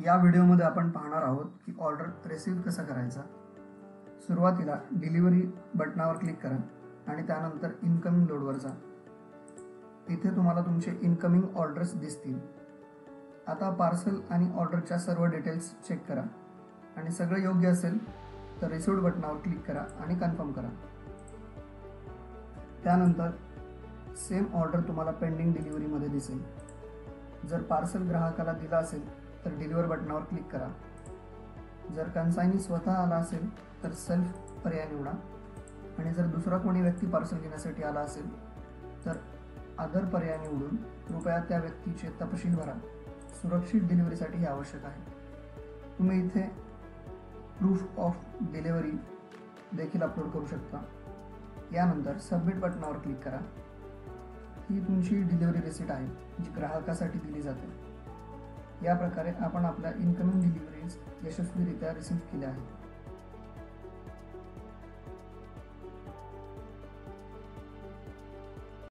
या व्हिडिओमध्ये आपण पाहणार आहोत की ऑर्डर रिसीव्ह कसा करायचा। सुरुवातीला डिलिव्हरी बटनावर क्लिक करा आणि त्यानंतर इनकमिंग लोडवर जा। इथे तुम्हाला तुमचे इनकमिंग ऑर्डर्स दिसतील। आता पार्सल आणि ऑर्डरच्या सर्व डिटेल्स चेक करा आणि सगळं योग्य असेल तर रिसीव्ड बटनावर क्लिक करा आणि कन्फर्म करा। त्यानंतर सेम ऑर्डर तुम्हाला पेंडिंग डिलिव्हरीमध्ये दिसेल। जर पार्सल ग्राहकाला दिला असेल तर डिलिव्हर बटनावर क्लिक करा। जर कन्साइनी स्वतः आला असेल तर सेल्फ पर्याय निवडा आणि जर दुसरा कोणी व्यक्ती पार्सल घेण्यासाठी आला असेल तर अदर पर्याय निवडून कृपया त्या व्यक्तीचे तपशील भरा। सुरक्षित डिलिव्हरीसाठी हे आवश्यक आहे। तुम्ही इथे प्रूफ ऑफ डिलिव्हरी देखील अपलोड करू शकता। यानंतर सबमिट बटनावर क्लिक करा। ही तुमची डिलिव्हरी रिसीट आहे जी ग्राहकासाठी दिली जाते। या प्रकारे आपण आपल्या इनकमिंग डिलिव्हरीज यशस्वीरित्या रिसीव्ह केल्या आहेत।